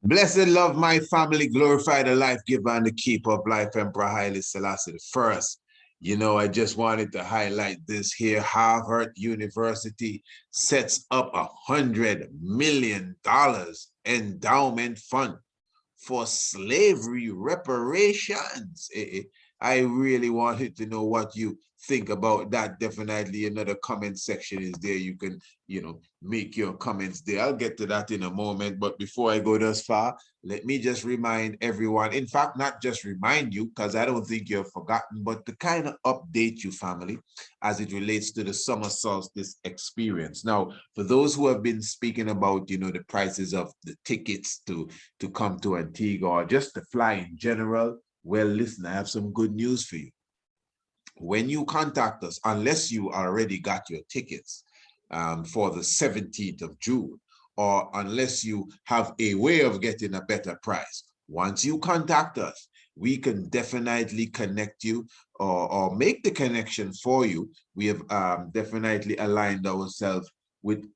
Blessed love my family, glorify the life giver and the keeper of life, Emperor Haile Selassie the First. You know, I just wanted to highlight this here. Harvard University sets up $100 million endowment fund for slavery reparations. I really wanted to know what you think about that. Definitely another comment section is there. You can, make your comments there. I'll get to that in a moment. But before I go thus far, let me just remind everyone, in fact, not just remind you, because I don't think you've forgotten, but to kind of update you, family, as it relates to the summer solstice experience. Now, for those who have been speaking about, the prices of the tickets to come to Antigua or just to fly in general, well, listen, I have some good news for you. When you contact us, unless you already got your tickets for the 17th of June, or unless you have a way of getting a better price, once you contact us, we can definitely connect you or make the connection for you. We have definitely aligned ourselves with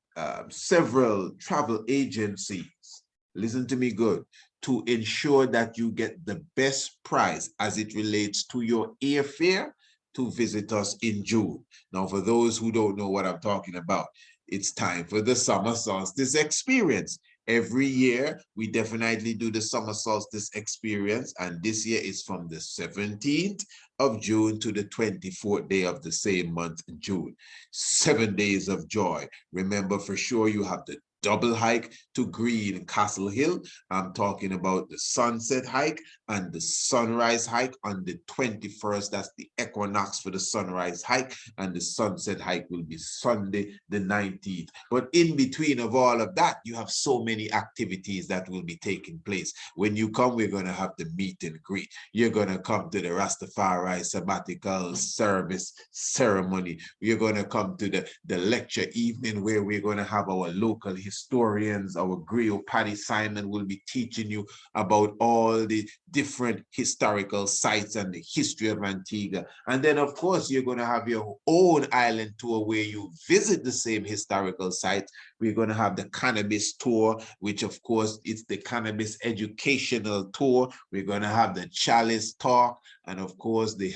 several travel agencies. Listen to me good, to ensure that you get the best price as it relates to your airfare to visit us in June. Now, for those who don't know what I'm talking about, it's time for the summer solstice experience. Every year, we definitely do the summer solstice experience, and this year is from the 17th of June to the 24th day of the same month, June. 7 days of joy. Remember, for sure, you have the double hike to Green Castle Hill. I'm talking about the sunset hike and the sunrise hike on the 21st. That's the equinox for the sunrise hike, and the sunset hike will be Sunday the 19th. But in between of all of that, you have so many activities that will be taking place. When you come, we're going to have the meet and greet. You're going to come to the Rastafari sabbatical service ceremony. You're going to come to the lecture evening where we're going to have our local historians. Our griot Paddy Simon will be teaching you about all the different historical sites and the history of Antigua. And then, of course, you're going to have your own island tour where you visit the same historical sites. We're going to have the cannabis tour, which, of course, it's the cannabis educational tour. We're going to have the chalice talk, and, of course, the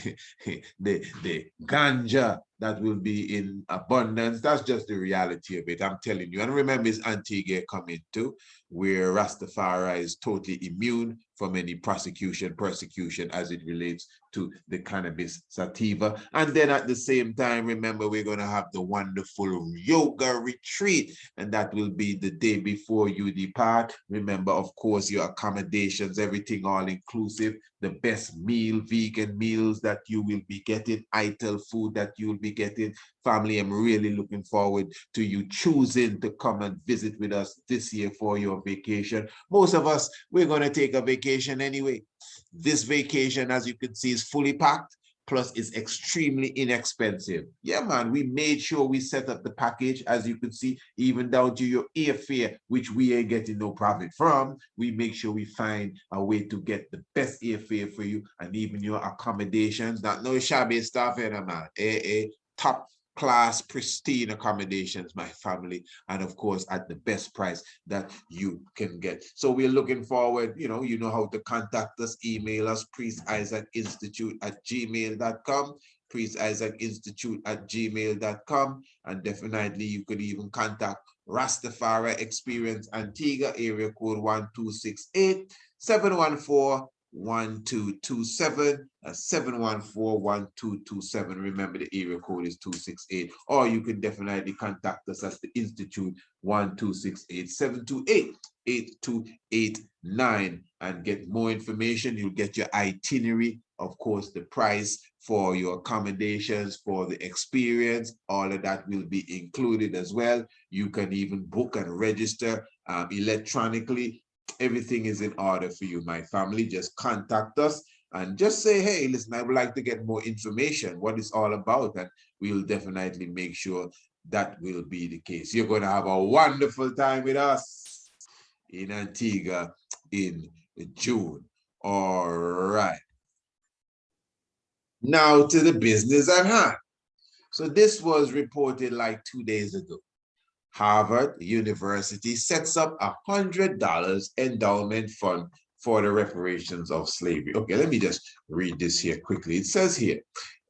ganja that will be in abundance. That's just the reality of it, I'm telling you. And remember, it's Antigua coming too, where Rastafari is totally immune from any persecution as it relates to the cannabis sativa. And then at the same time, remember, we're going to have the wonderful yoga retreat, and that will be the day before you depart. Remember, of course, your accommodations, everything all inclusive, the best meal, vegan meals that you will be getting, ITIL food that you will be getting. Family, I'm really looking forward to you choosing to come and visit with us this year for your vacation. Most of us, we're going to take a vacation anyway. This vacation, as you can see, is fully packed, plus it's extremely inexpensive. Yeah, man, we made sure we set up the package, as you can see, even down to your airfare, which we ain't getting no profit from. We make sure we find a way to get the best airfare for you, and even your accommodations. Not no shabby stuff, man. Top class, pristine accommodations, my family, and of course at the best price that you can get. So we're looking forward, you know how to contact us. Email us, priestIsaacInstitute@gmail.com, priestIsaacInstitute@gmail.com, and definitely you could even contact Rastafari Experience Antigua, area code 1268-714-1227, 714-1227. Remember, the area code is 268. Or you can definitely contact us at the Institute, 1268-728-8289, and get more information. You'll get your itinerary, of course, the price for your accommodations, for the experience. All of that will be included as well. You can even book and register electronically. Everything is in order for you, my family. Just contact us and just say, hey, listen, I would like to get more information, what it's all about, and we'll definitely make sure that will be the case. You're going to have a wonderful time with us in Antigua in June. All right. Now to the business at hand. So this was reported like 2 days ago. Harvard University sets up $100 endowment fund for the reparations of slavery. Okay, let me just read this here quickly. It says here,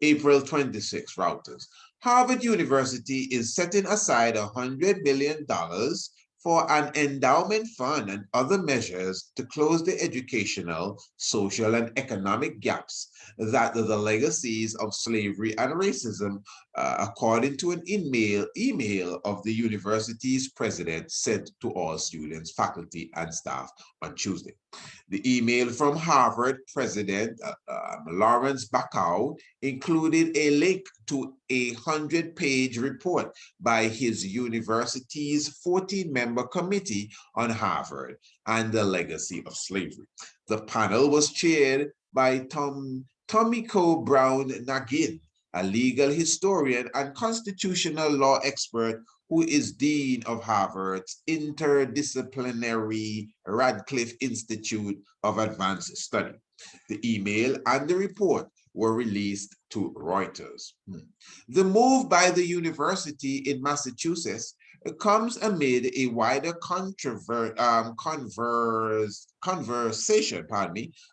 April 26, Reuters. Harvard University is setting aside $100 million for an endowment fund and other measures to close the educational, social, and economic gaps that the legacies of slavery and racism, according to an email of the university's president sent to all students, faculty, and staff on Tuesday. The email from Harvard President Lawrence Bacow included a link to a 100-page report by his university's 14-member committee on Harvard and the legacy of slavery. The panel was chaired by Tomiko Brown Nagin, a legal historian and constitutional law expert who is Dean of Harvard's Interdisciplinary Radcliffe Institute of Advanced Study. The email and the report were released to Reuters. The move by the university in Massachusetts comes amid a wider conversation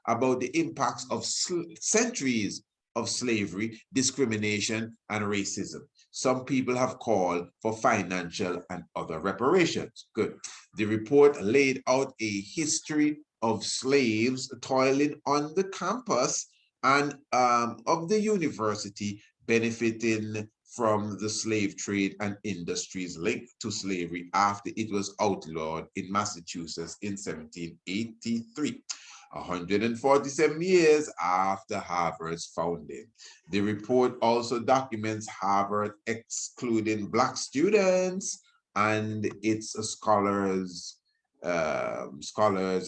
about the impacts of centuries of slavery, discrimination, and racism. Some people have called for financial and other reparations. Good. The report laid out a history of slaves toiling on the campus and of the university benefiting from the slave trade and industries linked to slavery after it was outlawed in Massachusetts in 1783. 147 years after Harvard's founding. The report also documents Harvard excluding Black students and its scholars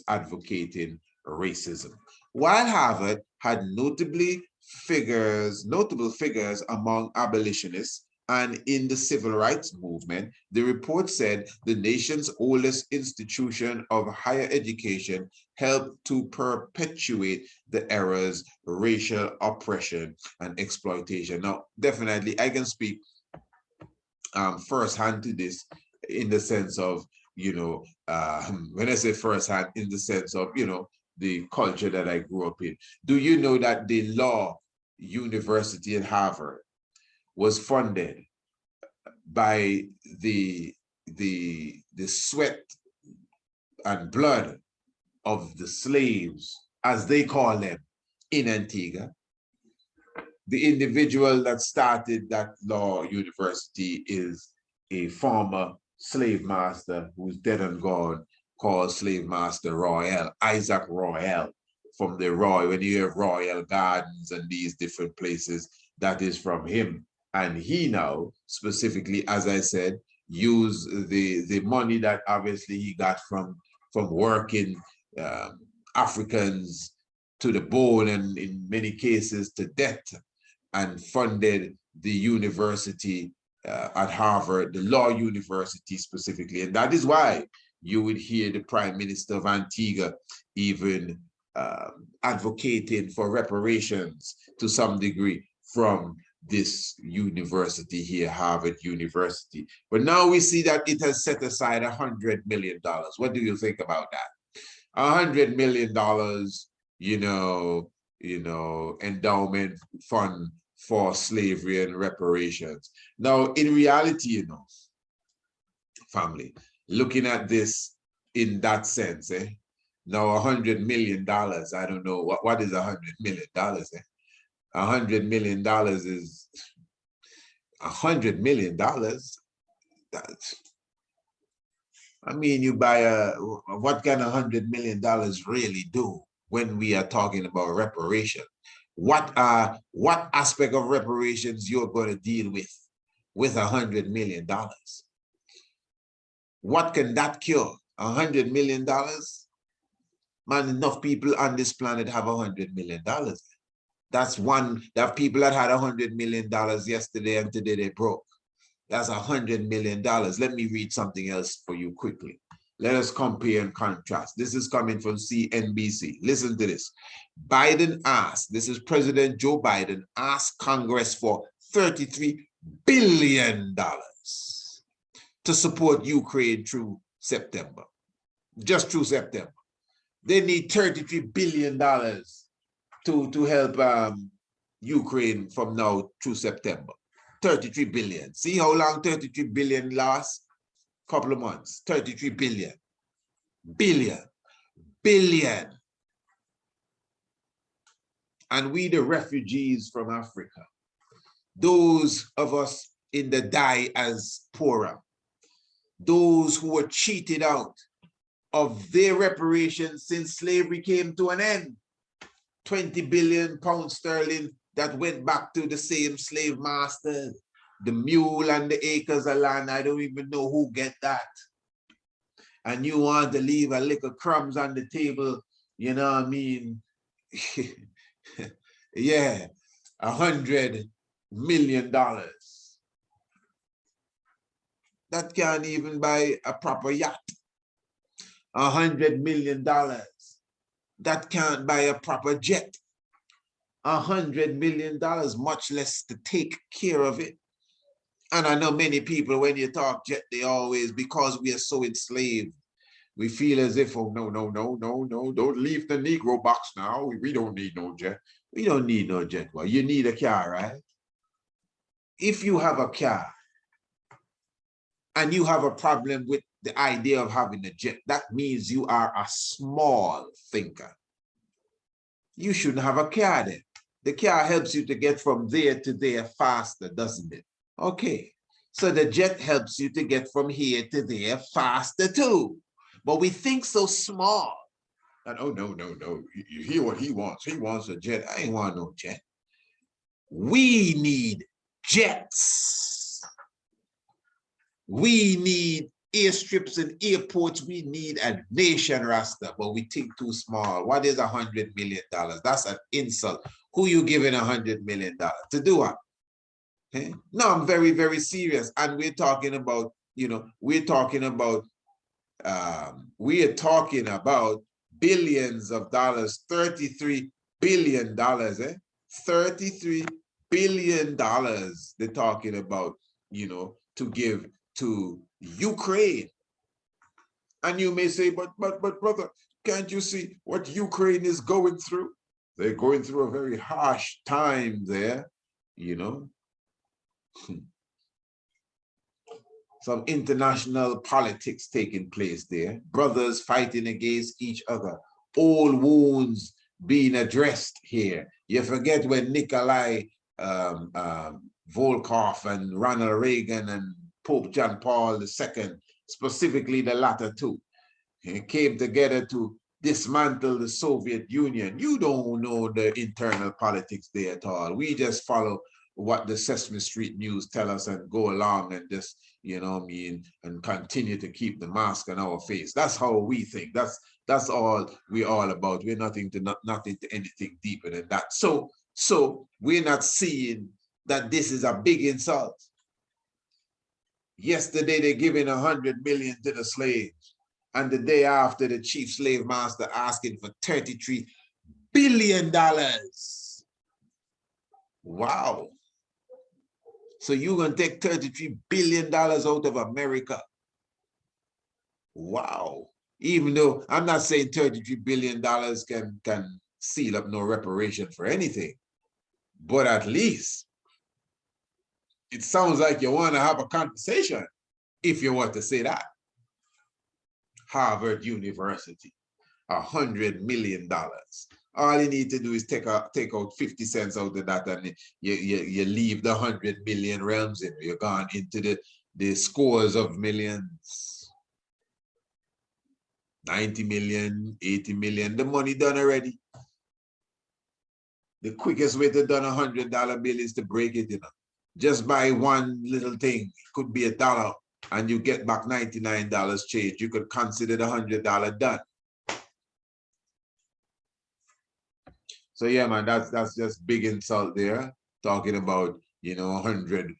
advocating racism. While Harvard had notable figures among abolitionists and in the civil rights movement, the report said the nation's oldest institution of higher education helped to perpetuate the era's racial oppression and exploitation. Now, definitely, I can speak firsthand to this in the sense of, when I say firsthand, in the sense of, the culture that I grew up in. Do you know that the law university in Harvard was funded by the sweat and blood of the slaves, as they call them, in Antigua? The individual that started that law university is a former slave master who's dead and gone, called Slave Master Royal, Isaac Royal, from the Royal. When you have Royal Gardens and these different places, that is from him. And he now, specifically, as I said, use the money that obviously he got from working Africans to the bone, and in many cases to death, and funded the university at Harvard, the law university specifically. And that is why you would hear the Prime Minister of Antigua even advocating for reparations to some degree from this university here, Harvard University. But now we see that it has set aside $100 million. What do you think about that? $100 million, endowment fund for slavery and reparations. Now, in reality, family, looking at this in that sense, now $100 million, I don't know, what is $100 million? $100 million is $100 million. I mean, you buy what can $100 million really do when we are talking about reparation? What aspect of reparations you're going to deal with $100 million? What can that cure? $100 million? Man, enough people on this planet have $100 million. That's one, that people that had $100 million yesterday and today they broke. That's $100 million. Let me read something else for you quickly. Let us compare and contrast. This is coming from CNBC. Listen to this. Biden asked, this is President Joe Biden, asked Congress for $33 billion to support Ukraine through September, just through September. They need $33 billion to help Ukraine from now through September. 33 billion. See how long 33 billion lasts? Couple of months. 33 billion. Billion. And we, the refugees from Africa, those of us in the diaspora, those who were cheated out of their reparations since slavery came to an end, 20 billion pounds sterling that went back to the same slave masters, the mule and the acres of land. I don't even know who get that. And you want to leave a little crumbs on the table, you know what I mean? Yeah, $100 million. That can't even buy a proper yacht. $100 million. That can't buy a proper jet. $100 million, much less to take care of it. And I know many people, when you talk jet, they always, because we are so enslaved, we feel as if, oh, no, don't leave the Negro box now. We don't need no jet. We don't need no jet. Well, you need a car, right? If you have a car and you have a problem with the idea of having a jet, that means you are a small thinker. You shouldn't have a car then. The car helps you to get from there to there faster, doesn't it? Okay, so the jet helps you to get from here to there faster too. But we think so small. And oh, no. You hear what he wants. He wants a jet. I ain't want no jet. We need jets. We need airstrips and airports. We need a nation, Rasta, but we think too small. What is $100 million? That's an insult. Who you giving $100 million to do what? Okay? No, I'm very, very serious. And we're talking about, you know, we are talking about billions of dollars, $33 billion, $33 billion they're talking about, you know, to give to Ukraine. And you may say, but brother, can't you see what Ukraine is going through? They're going through a very harsh time there, you know. Some international politics taking place there, brothers fighting against each other, old wounds being addressed here. You forget when Nikolai Volkov and Ronald Reagan and Pope John Paul II, specifically the latter two, came together to dismantle the Soviet Union. You don't know the internal politics there at all. We just follow what the Sesame Street News tell us and go along and just, you know what I mean, and continue to keep the mask on our face. That's how we think. That's all we're all about. We're not into anything deeper than that. So we're not seeing that this is a big insult. Yesterday they're giving $100 million to the slaves, and the day after the chief slave master asking for $33 billion. Wow. So you're going to take $33 billion out of America. Wow. Even though I'm not saying $33 billion can seal up no reparation for anything, but at least it sounds like you want to have a conversation if you want to say that. Harvard University, $100 million. All you need to do is take out 50 cents out of that, and you leave the 100 million realms in. You're gone into the scores of millions. 90 million, 80 million, the money done already. The quickest way to done $100 bill is to break it, you know. Just buy one little thing, it could be $1, and you get back $99 change. You could consider the $100 done. So yeah, man, that's just big insult there. Talking about, you know, $100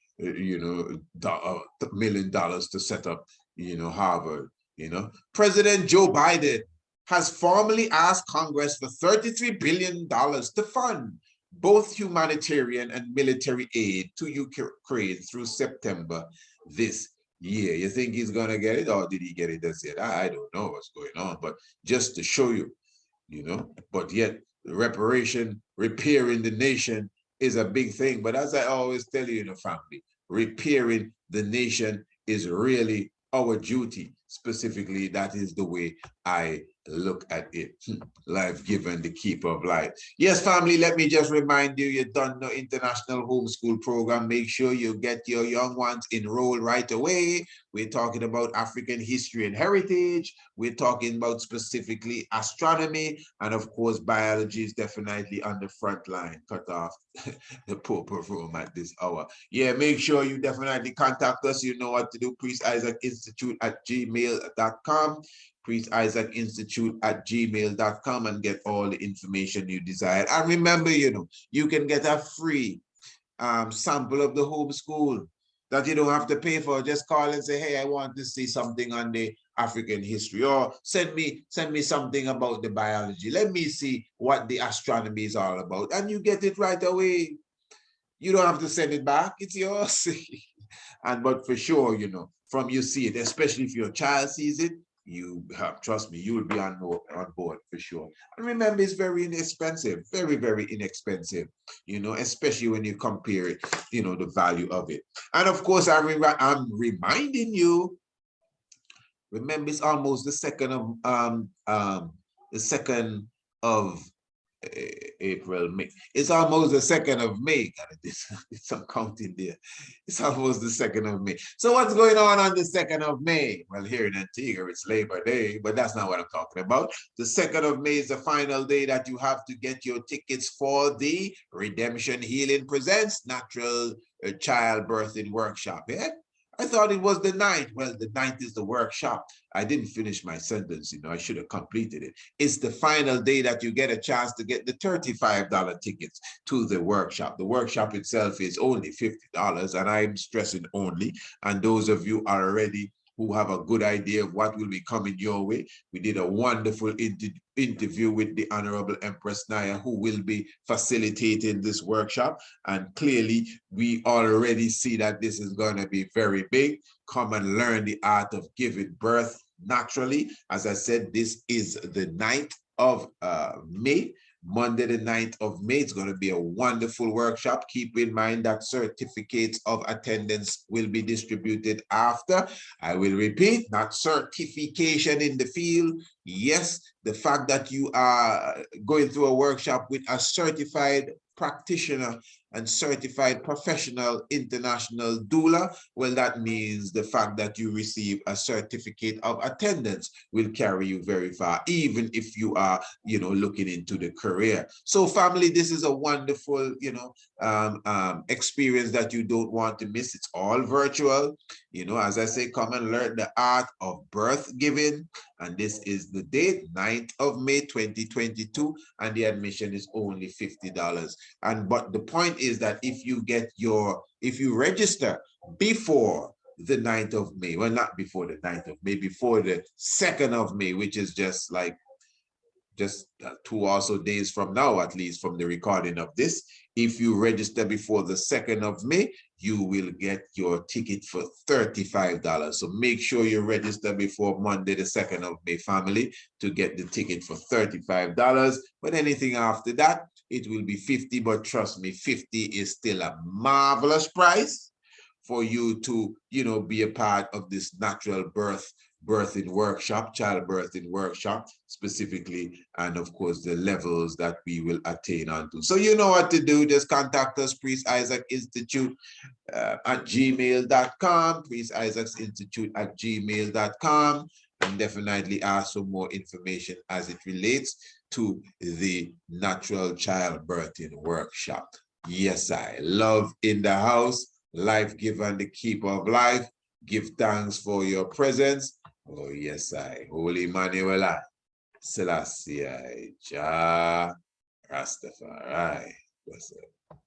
million to set up, you know, Harvard. You know, President Joe Biden has formally asked Congress for $33 billion to fund both humanitarian and military aid to Ukraine through September this Yeah, you think he's gonna get it, or did he get it as yet? I don't know what's going on, but just to show you, but yet reparation, repairing the nation is a big thing. But as I always tell you in the family, repairing the nation is really our duty. Specifically, that is the way I look at it. Life given, the keeper of life. Yes, family, let me just remind you, you've done the international homeschool program. Make sure you get your young ones enrolled right away. We're talking about African history and heritage. We're talking about specifically astronomy. And of course, biology is definitely on the front line. Cut off the poor perform at this hour. Yeah, make sure you definitely contact us. You know what to do. Priest Isaac Institute at gmail.com. Priest Isaac Institute at gmail.com and get all the information you desire. And remember, you can get a free sample of the homeschool that you don't have to pay for. Just call and say, hey, I want to see something on the African history, or send me something about the biology. Let me see what the astronomy is all about. And you get it right away. You don't have to send it back. It's yours. But for sure, from you see it, especially if your child sees it, you have, trust me, you will be on board for sure. And remember, it's very inexpensive, very, very inexpensive, especially when you compare it, the value of it. And of course, I'm reminding you, remember, it's almost the second of April, May. It's almost the 2nd of May. It's some counting there. It's almost the 2nd of May. So what's going on the 2nd of May? Well, here in Antigua, it's Labor Day, but that's not what I'm talking about. The 2nd of May is the final day that you have to get your tickets for the Redemption Healing Presents Natural Childbirthing Workshop. Yeah? I thought it was the 9th. Well, the 9th is the workshop. I didn't finish my sentence, I should have completed it. It's the final day that you get a chance to get the $35 tickets to the workshop. The workshop itself is only $50, and I'm stressing only. And those of you already who have a good idea of what will be coming your way, we did a wonderful interview with the Honorable Empress Naya, who will be facilitating this workshop. And clearly, we already see that this is going to be very big. Come and learn the art of giving birth naturally. As I said, this is the 9th of May. Monday, the 9th of May. It's going to be a wonderful workshop. Keep in mind that certificates of attendance will be distributed after. I will repeat, not certification in the field. Yes, the fact that you are going through a workshop with a certified practitioner and certified professional international doula, well, that means the fact that you receive a certificate of attendance will carry you very far, even if you are, looking into the career. So family, this is a wonderful, experience that you don't want to miss. It's all virtual. As I say, come and learn the art of birth giving. And this is the date, 9th of May, 2022. And the admission is only $50. But the point is that if you register before the 9th of May, well, not before the 9th of May, before the 2nd of May, which is just 2 or so days from now, at least from the recording of this. If you register before the 2nd of May, you will get your ticket for $35. So make sure you register before Monday, the 2nd of May, family, to get the ticket for $35. But anything after that, it will be $50. But trust me, $50 is still a marvelous price for you to, be a part of this natural birthing workshop, childbirthing workshop specifically, and of course the levels that we will attain onto. So you know what to do. Just contact us, Priest Isaac Institute at gmail.com, Priest Isaac's Institute at gmail.com, and definitely ask for more information as it relates to the natural childbirthing workshop. Yes, I love in the house, life given, the keeper of life. Give thanks for your presence. Oh, yes, I. Holy Emmanuel, Selassie, Jah, Rastafari. Bless it.